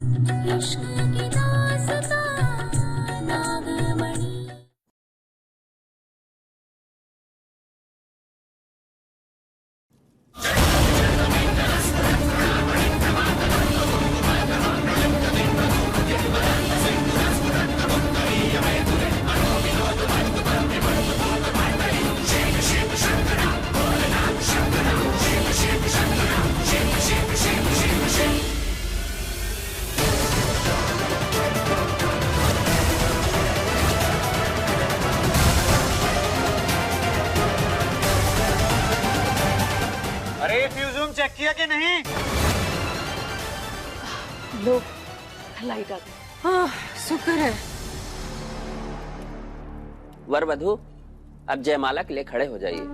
इश्क की दास्तां नागमणि। अरे फ्यूज़ चेक किया कि नहीं? लो लाइट आ गई। हाँ, शुक्र है। वर वधू अब जयमाला के लिए खड़े हो जाइए।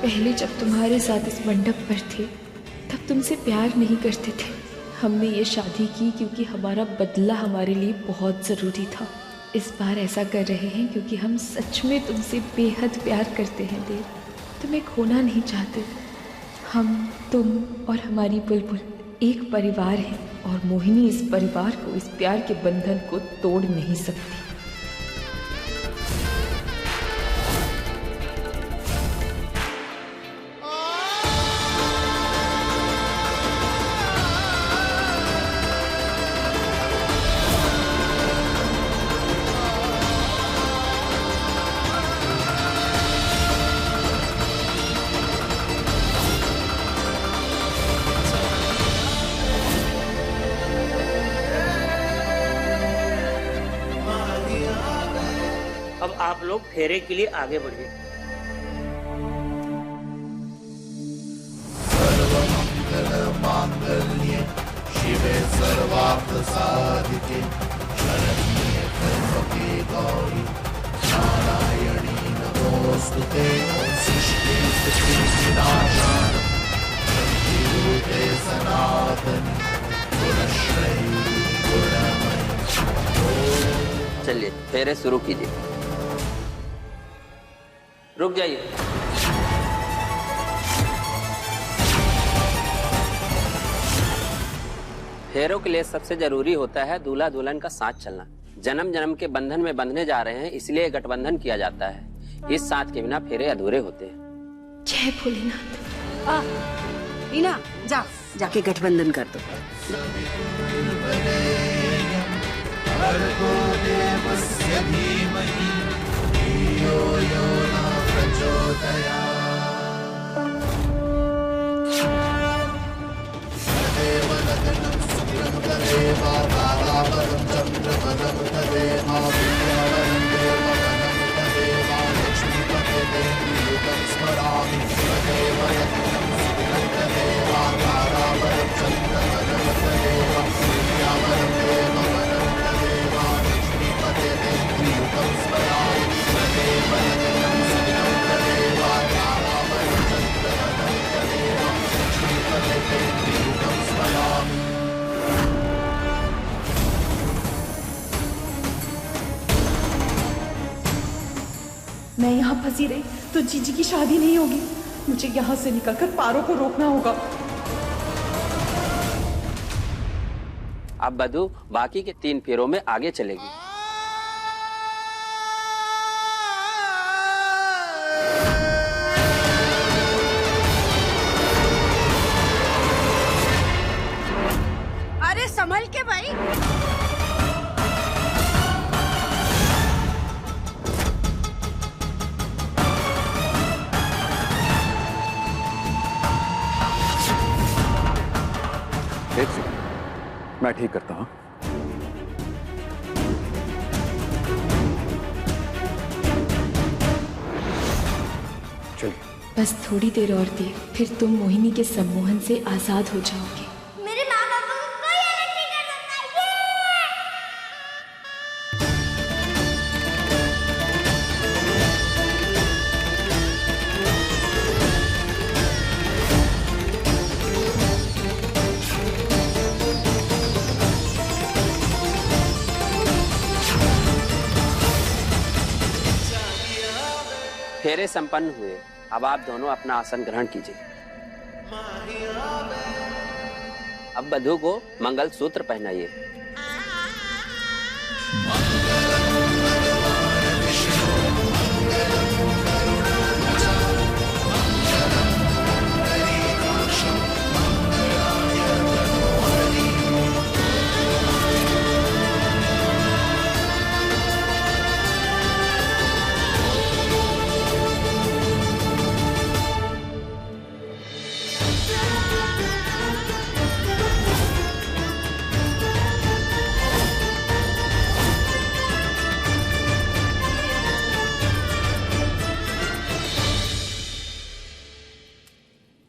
पहले जब तुम्हारे साथ इस मंडप पर थे तब तुमसे प्यार नहीं करते थे। हमने ये शादी की क्योंकि हमारा बदला हमारे लिए बहुत ज़रूरी था। इस बार ऐसा कर रहे हैं क्योंकि हम सच में तुमसे बेहद प्यार करते हैं देव। तुम्हें खोना नहीं चाहते। हम, तुम और हमारी बुलबुल एक परिवार हैं और मोहिनी इस परिवार को, इस प्यार के बंधन को तोड़ नहीं सकती। अब आप लोग फेरे के लिए आगे बढ़िए। सर्वमंगलमांगल्ये शिवे सर्वार्थसाधिके शरण्ये त्र्यंबके गौरी नारायणी नमोस्तुते। सृष्टि स्थिति विनाशाय शक्तिरूपे सनातनी गुणश्रयी गुणमयी। चलिए फेरे शुरू कीजिए। रुक जाइए। फेरों के लिए सबसे जरूरी होता है दूल्हा दुल्हन का साथ चलना। जन्म जन्म के बंधन में बंधने जा रहे हैं, इसलिए गठबंधन किया जाता है। इस साथ के बिना फेरे अधूरे होते हैं। जय भोलेनाथ। रीना जाके गठबंधन कर दो। भर्गो देवस्य धीमहि धियो यो न प्रचोदयात्। तदेव लग्नं शुक्रं तदेव ताराबलं चन्द्रबलं तदेव विद्याबलं देवबलं तदेव लक्ष्मीपते देवीयुगं स्मरामि। तदेव लग्नं शुक्रं तदेव ताराबलं चन्द्रबलं तदेव विद्याबलं देवबलं मैं यहाँ फंसी रही तो जीजी की शादी नहीं होगी। मुझे यहाँ से निकलकर पारों को रोकना होगा। अब वधू बाकी के 3 फेरों में आगे चलेगी। अरे संभल के भाई। एक सेकंड, मैं ठीक करता हूँ। चलिए। बस थोड़ी देर और दी, फिर तुम मोहिनी के सम्मोहन से आजाद हो जाओगे। मेरे माँ बाप को कोई अलग नहीं कर सकता। फेरे संपन्न हुए। अब आप दोनों अपना आसन ग्रहण कीजिए। अब वधू को मंगल सूत्र पहनाइए।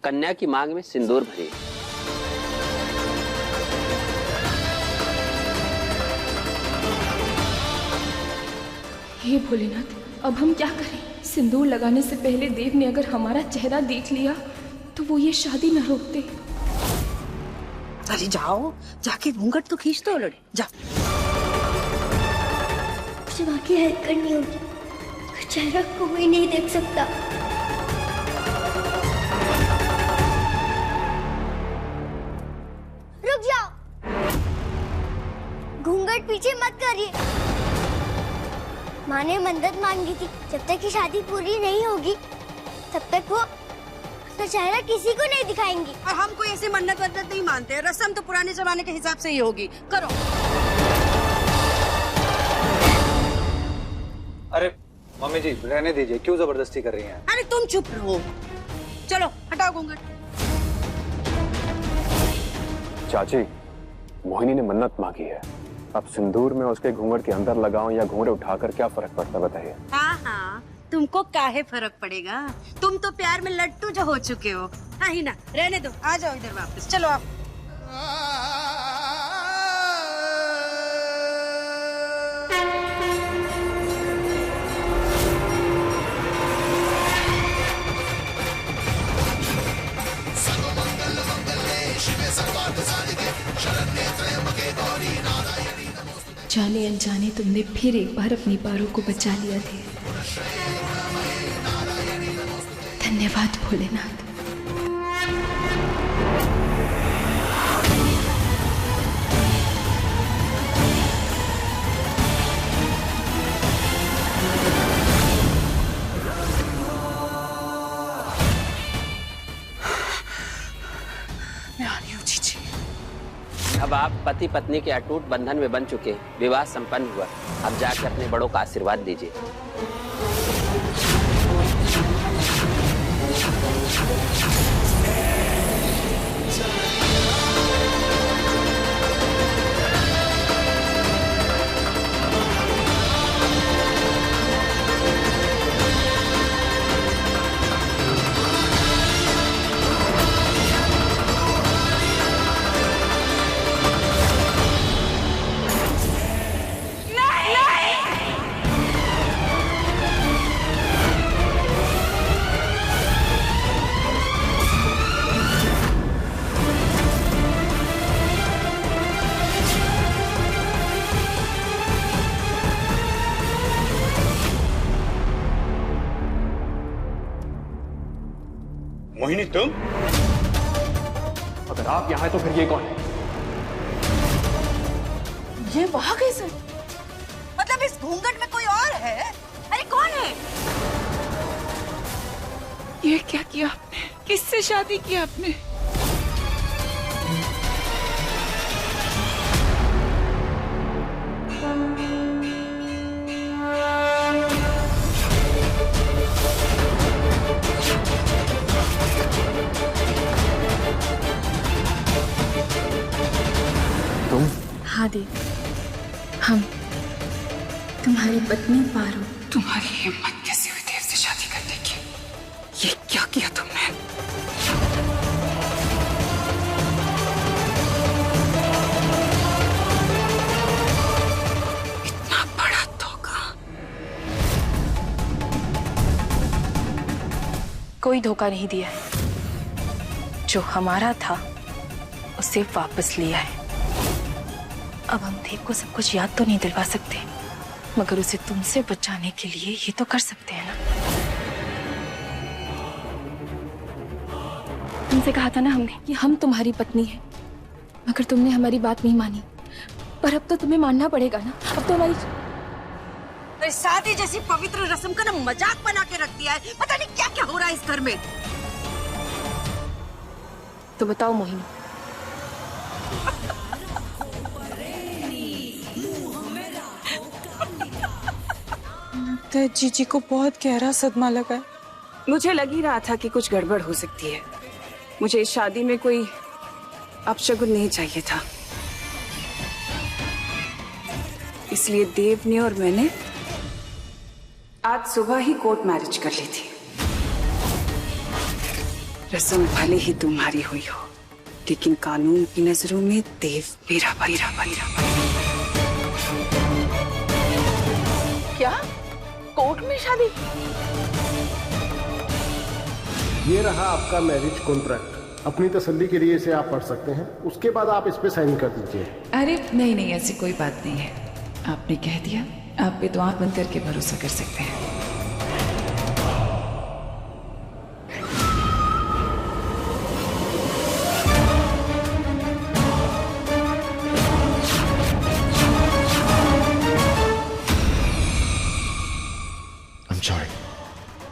कन्या की मांग में सिंदूर भरिए। हे भोलेनाथ, अब हम क्या करें? सिंदूर लगाने से पहले देव ने अगर हमारा चेहरा देख लिया तो वो ये शादी न रोकते। अरे जाओ, जाके घूंघट तो खींच दो लड़े, जा। मुझे बाकी हेल्प करनी होगी, चेहरा कोई नहीं देख सकता। रुक जाओ, घूंघट पीछे मत करिए। माँ ने मन्नत मांगी थी, जब तक की शादी पूरी नहीं होगी तब तक वो अपना चेहरा किसी को नहीं दिखाएंगी। और हम कोई ऐसी मन्नत वन्नत नहीं मानते, रस्म तो पुराने जमाने के हिसाब से ही होगी। करो। अरे मम्मी जी रहने दीजिए, क्यों जबरदस्ती कर रही हैं? अरे तुम चुप रहो, चलो हटाओ घूंघट। चाची, मोहिनी ने मन्नत मांगी है। अब सिंदूर में उसके घूंघट के अंदर लगाऊं या घूंघट उठाकर क्या फर्क पड़ता बताइए? हाँ हाँ, तुमको काहे फर्क पड़ेगा? तुम तो प्यार में लट्टू जो हो चुके हो। हाँ ही ना, रहने दो, आ जाओ इधर वापस, चलो आप। जाने अनजाने तुमने फिर एक बार अपनी पारों को बचा लिया थे। धन्यवाद भोलेनाथ। अब आप पति पत्नी के अटूट बंधन में बन चुके हैं। विवाह संपन्न हुआ। अब जाकर अपने बड़ों का आशीर्वाद दीजिए। मोहिनी तुम? अगर आप यहाँ हैं तो फिर ये कौन है? ये वहाँ कैसे? मतलब इस घूंघट में कोई और है? अरे कौन है? ये क्या किया आपने? किससे शादी की आपने? हाँ देव, हम तुम्हारी पत्नी पारो। तुम्हारी हिम्मत कैसे हुई देव से शादी करने की? ये क्या किया तुमने? इतना बड़ा धोखा। कोई धोखा नहीं दिया है। जो हमारा था उसे वापस लिया है। अब हम देव को सब कुछ याद तो नहीं दिलवा सकते, मगर उसे तुमसे बचाने के लिए ये तो कर सकते हैं ना। तुमसे कहा था ना हमने कि हम तुम्हारी पत्नी हैं, मगर तुमने हमारी बात नहीं मानी। पर अब तो तुम्हें मानना पड़ेगा ना। अब तो हमारी तो शादी जैसी पवित्र रस्म का ना मजाक बना के रख दिया है। पता नहीं क्या क्या हो रहा है इस घर में। तो बताओ मोहिनी, जीजी को बहुत गहरा सदमा लगा है। मुझे लग ही रहा था कि कुछ गड़बड़ हो सकती है। मुझे इस शादी में कोई अपशगुन नहीं चाहिए था, इसलिए देव ने और मैंने आज सुबह ही कोर्ट मैरिज कर ली थी। रस्म भले ही तुम्हारी हुई हो, लेकिन कानून की नजरों में देव मेरा बहिरा। क्या कोर्ट में शादी? ये रहा आपका मैरिज कॉन्ट्रैक्ट। अपनी तसल्ली के लिए इसे आप पढ़ सकते हैं, उसके बाद आप इस पे साइन कर दीजिए। अरे नहीं, ऐसी कोई बात नहीं है। आपने कह दिया, आप पे तो आंख बंद करके भरोसा कर सकते हैं।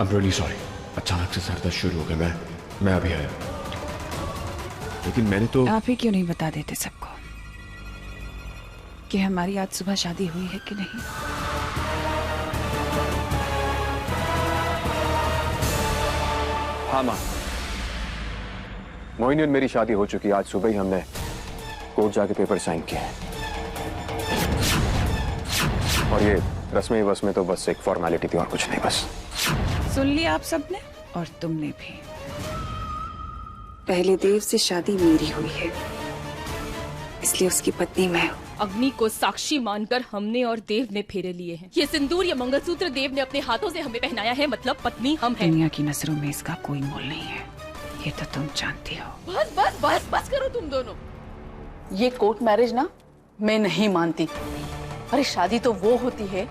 I'm really sorry. अचानक से सर दर्द शुरू हो गया। मैं अभी आया, लेकिन मैंने तो। आप ही क्यों नहीं बता देते सबको कि हमारी आज सुबह शादी हुई है कि नहीं? हाँ माँ, मोहिनी और मेरी शादी हो चुकी है। आज सुबह ही हमने कोर्ट जाके पेपर साइन किए हैं, और ये रस्में वस्में तो बस एक फॉर्मेलिटी थी और कुछ नहीं। बस सुन लिया आप सबने, और तुमने भी। पहले देव से शादी मेरी हुई है, इसलिए उसकी पत्नी मैं हूँ। अग्नि को साक्षी मानकर हमने और देव ने फेरे लिए हैं। ये सिंदूर, ये मंगलसूत्र देव ने अपने हाथों से हमें पहनाया है, मतलब पत्नी हम हैं। दुनिया की नजरों में इसका कोई मोल नहीं है, ये तो तुम जानती हो। बस बस बस बस करो तुम दोनों। ये कोर्ट मैरिज ना मैं नहीं मानती। अरे शादी तो वो होती है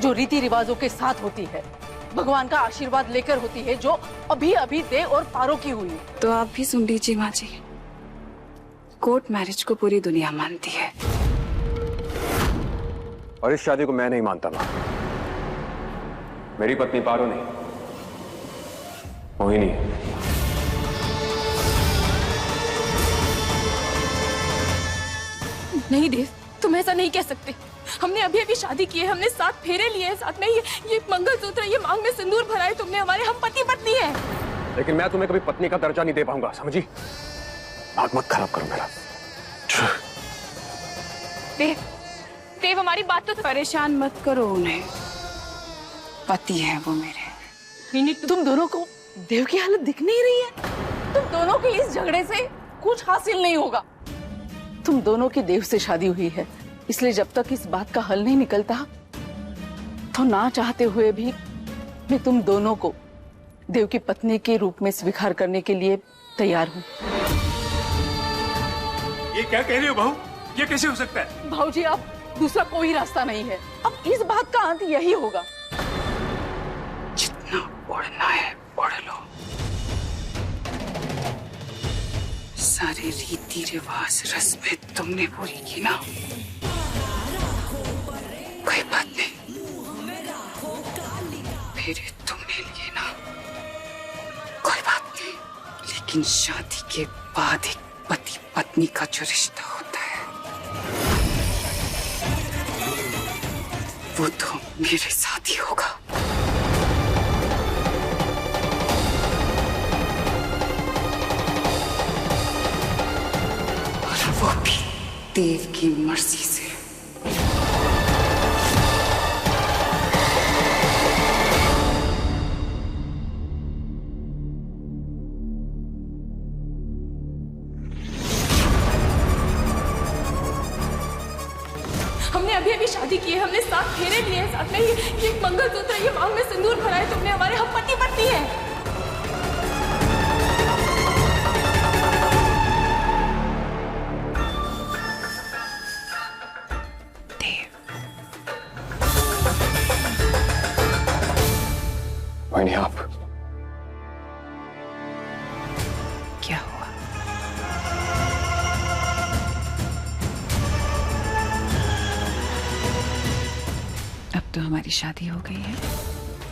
जो रीति रिवाजों के साथ होती है, भगवान का आशीर्वाद लेकर होती है, जो अभी अभी देव और पारो की हुई है। तो आप भी सुन लीजिए माँ जी, कोर्ट मैरिज को पूरी दुनिया मानती है, और इस शादी को मैं नहीं मानता माँ। मेरी पत्नी पारो नहीं, मोहिनी है। नहीं देव, तुम ऐसा नहीं कह सकते। हमने अभी अभी शादी की है, हमने 7 फेरे लिए हैं साथ में। ये मंगलसूत्र, ये मांग में सिंदूर भरा है तुमने हमारे। हम पति पत्नी हैं। लेकिन मैं तुम्हें कभी पत्नी का दर्जा नहीं दे पाऊंगा, समझी? आग मत खराब करो मेरा। देव हमारी बात तो परेशान मत करो उन्हें, पति है वो मेरे। तुम दोनों को देव की हालत दिख नहीं रही है? तुम दोनों के इस झगड़े से कुछ हासिल नहीं होगा। तुम दोनों की देव से शादी हुई है, इसलिए जब तक इस बात का हल नहीं निकलता, तो ना चाहते हुए भी मैं तुम दोनों को देव की पत्नी के रूप में स्वीकार करने के लिए तैयार हूँ। ये क्या कह रही हो बहू? ये कैसे हो सकता है? भाऊजी, अब दूसरा कोई रास्ता नहीं है। अब इस बात का अंत यही होगा। जितना उड़ना है उड़ लो। सारे रीति रिवाज रस्में तुमने पूरी की ना, कोई बात नहीं। फिर तुमने लिए ना, कोई बात नहीं। लेकिन शादी के बाद एक पति पत्नी का जो रिश्ता होता है, वो तो मेरे साथ ही होगा। और वो भी देव की मर्जी से। हमने अभी अभी शादी की है, हमने 7 फेरे लिए हैं साथ में। ये मंगलसूत्र, ये मांग में सिंदूर भरा है तुमने हमारे। हम पति पत्नी हैं। मोहिनी, आप क्या हुआ? हमारी शादी हो गई है,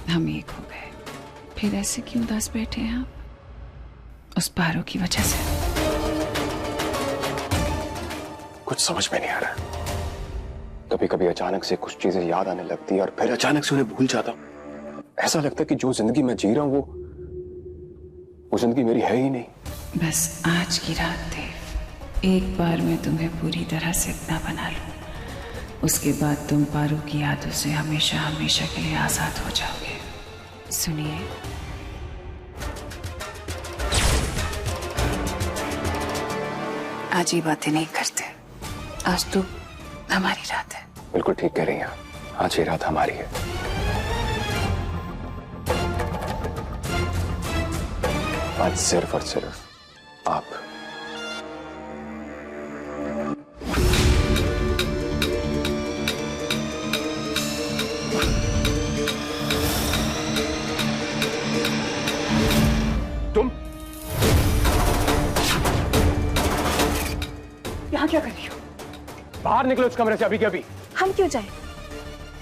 हम एक हो गए, फिर ऐसे क्यों उदास बैठे हैं आप? उस पारो की वजह से। कुछ समझ में नहीं आ रहा। कभी कभी अचानक से कुछ चीजें याद आने लगती है और फिर अचानक से उन्हें भूल जाता हूं। ऐसा लगता है कि जो जिंदगी मैं जी रहा हूं वो जिंदगी मेरी है ही नहीं। बस आज की रात देव, एक बार मैं तुम्हें पूरी तरह से अपना बना लूं, उसके बाद तुम पारू की यादों से हमेशा हमेशा के लिए आजाद हो जाओगे। सुनिए, आज ये बातें नहीं करते, आज तो हमारी रात है। बिल्कुल ठीक कह रही हैं, आज ये रात हमारी है। आज सिर्फ और सिर्फ आप। तुम यहाँ क्या कर रही हो? बाहर निकलो इस कमरे से अभी के अभी। हम क्यों जाएं?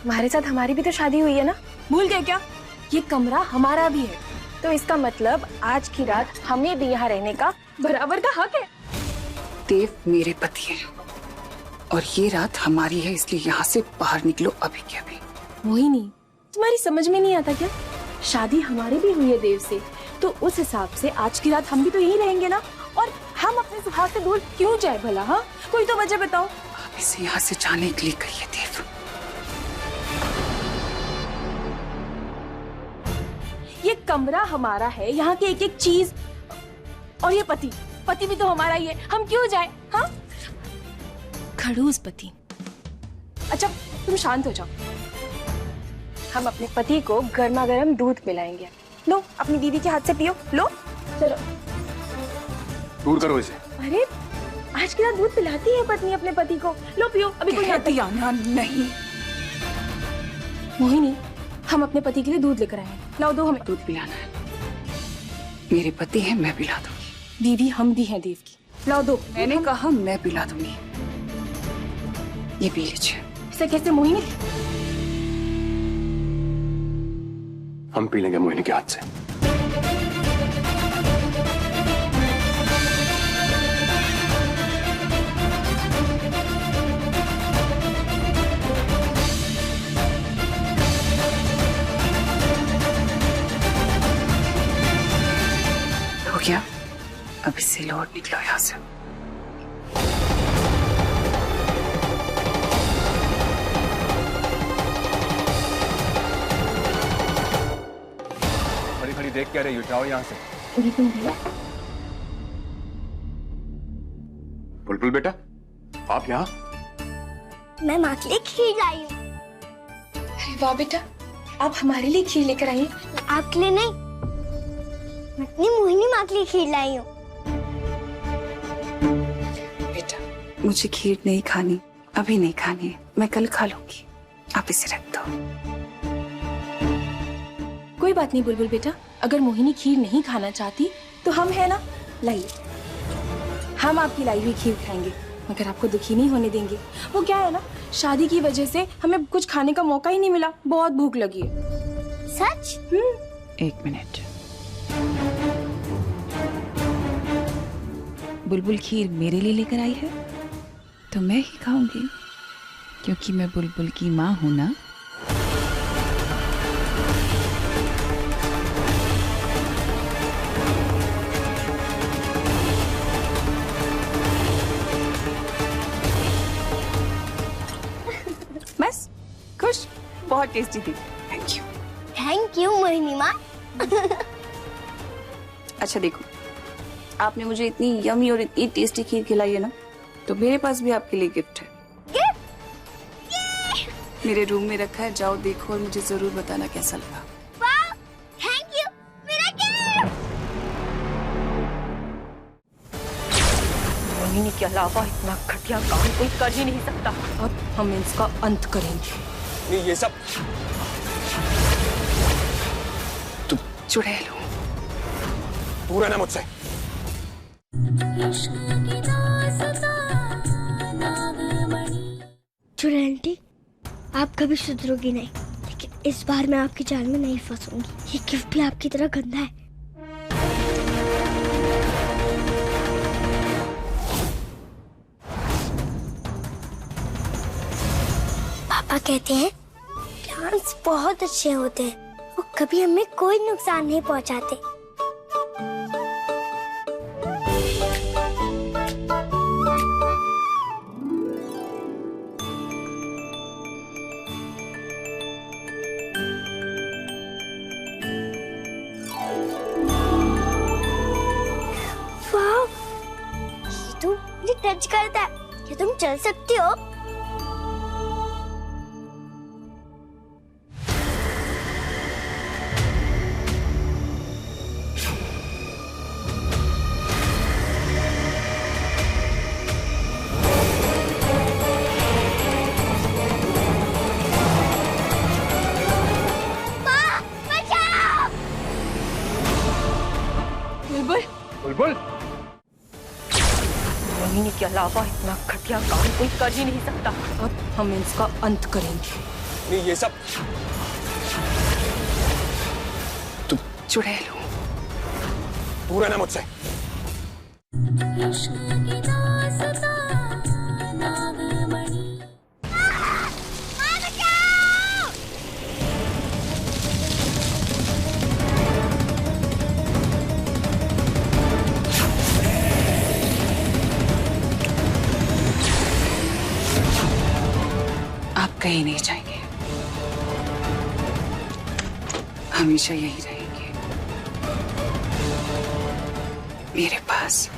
हमारे साथ हमारी भी तो शादी हुई है ना, भूल गए क्या? ये कमरा हमारा भी है, तो इसका मतलब आज की रात हमें भी यहाँ रहने का बराबर का हक है। देव मेरे पति है और ये रात हमारी है, इसलिए यहाँ से बाहर निकलो अभी के अभी। मोहिनी, तुम्हारी समझ में नहीं आता क्या? शादी हमारी भी हुई है देव से, तो उस हिसाब से आज की रात हम भी तो यही रहेंगे ना। और हम अपने सुहाग से दूर क्यों जाए भला? हाँ, कोई तो वजह बताओ। आप इसे यहाँ से जाने के लिए कहिए देव। ये कमरा हमारा है, यहाँ की एक एक चीज, और ये पति भी तो हमारा ही है, हम क्यों जाए? हाँ, खड़ूस पति। अच्छा तुम शांत हो जाओ, हम अपने पति को गर्मा गर्म दूध पिलाएंगे। लो अपनी दीदी के हाथ से पियो, लो चलो। दूर करो इसे। अरे आज की रात दूध पिलाती है पत्नी अपने पति को, लो पियो। अभी कोई आना नहीं। मोहिनी, हम अपने पति के लिए दूध लेकर आए हैं, लाओ दो हमें। दूध पिलाना है, मेरे पति हैं, मैं पिला दूंगी। दीदी हम भी हैं देव की, लाओ दो। मैंने कहा मैं पिला दूंगी, ये पी लीजिए। इसे कैसे मोहिनी? हम पी लेंगे मोहिनी के हाथ से। हो गया, अब इससे लौट निकलो यहाँ से। खड़ी खड़ी देख क्या रही हो, जाओ यहाँ से। बुलबुल बेटा, आप यहाँ? मैं माँ के लिए खीर लाई हूँ। अरे वाह बेटा, आप हमारे लिए खीर लेकर आई? आपके लिए नहीं, मैं अपनी मोहिनी माँ के लिए खीर लाई हूँ। बेटा मुझे खीर नहीं खानी, अभी नहीं खानी है, मैं कल खा लूंगी, आप इसे रख दो। कोई बात नहीं बुलबुल बेटा, अगर मोहिनी खीर नहीं खाना चाहती तो हम है ना, लाइए, हम आपकी लाई हुई खीर खाएंगे, मगर आपको दुखी नहीं होने देंगे। वो क्या है ना, शादी की वजह से हमें कुछ खाने का मौका ही नहीं मिला, बहुत भूख लगी है। सच? एक मिनट। बुलबुल खीर मेरे लिए लेकर आई है तो मैं ही खाऊंगी, क्योंकि मैं बुलबुल की माँ हूं ना। बस खुश? बहुत टेस्टी थी, thank you. Thank you Mohini माँ। अच्छा देखो, आपने मुझे इतनी यमी और इतनी टेस्टी खीर खिलाई है ना, तो मेरे पास भी आपके लिए गिफ्ट है। मेरे रूम में रखा है, जाओ देखो और मुझे जरूर बताना कैसा लगा। वाह, थैंक यू, मेरा गिफ्ट। मोहिनी के अलावा इतना घटिया काम कोई कर ही नहीं सकता, अब हम इसका अंत करेंगे। नहीं ये सब तुम चुड़ैल हो, दूर रहना मुझसे। चुड़ैल आंटी, आप कभी सुधरोगी नहीं, इस बार मैं आपकी जाल में नहीं फंसूंगी। ये गिफ्ट भी आपकी तरह गंदा है। पापा कहते हैं प्लांट्स बहुत अच्छे होते हैं, वो कभी हमें कोई नुकसान नहीं पहुंचाते। वाह, ये तो मुझे टच करता है। क्या तुम चल सकती हो? बुलबुल, मोहिनी के अलावा इतना घटिया काम कोई कर ही नहीं सकता। अब हम इसका अंत करेंगे। नहीं, ये सब तुम चुड़ैल हो। दूर रहना मुझसे। कहीं नहीं जाएंगे, हमेशा यही रहेंगे मेरे पास।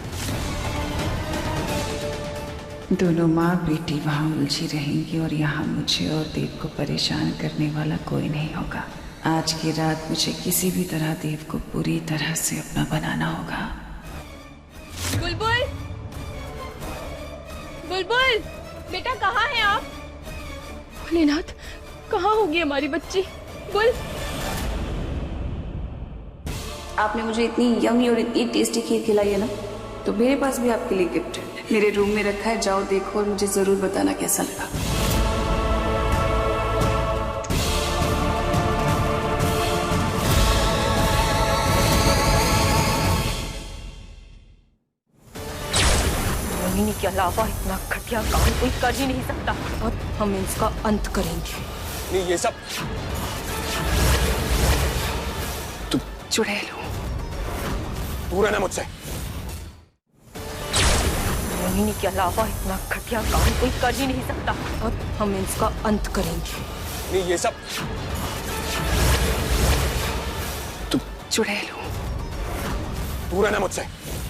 दोनों माँ बेटी वहां उलझी रहेंगी और यहाँ मुझे और देव को परेशान करने वाला कोई नहीं होगा। आज की रात मुझे किसी भी तरह देव को पूरी तरह से अपना बनाना होगा। बुलबुल, बुलबुल, बेटा कहाँ हैं आप? भोलेनाथ, कहाँ होगी हमारी बच्ची? बोल। आपने मुझे इतनी यमी और इतनी टेस्टी खीर खिलाई है ना, तो मेरे पास भी आपके लिए गिफ्ट है। मेरे रूम में रखा है, जाओ देखो और मुझे जरूर बताना कैसा लगा। मोहिनी के अलावा इतना घटिया काम कोई कर ही नहीं सकता। अब हम इसका अंत करेंगे। नहीं, ये सब तुम चुड़ैल हो। दूर रहना मुझसे। मोहिनी के अलावा इतना घटिया काम कोई कर ही नहीं सकता। अब हम इसका अंत करेंगे। नहीं, ये सब तुम चुड़ैल हो। दूर रहना मुझसे। अब हम इसका अंत करेंगे। नहीं, ये सब मोहिनी के अलावा इतना घटिया काम कोई कर ही नहीं सकता। अब हम इसका अंत करेंगे।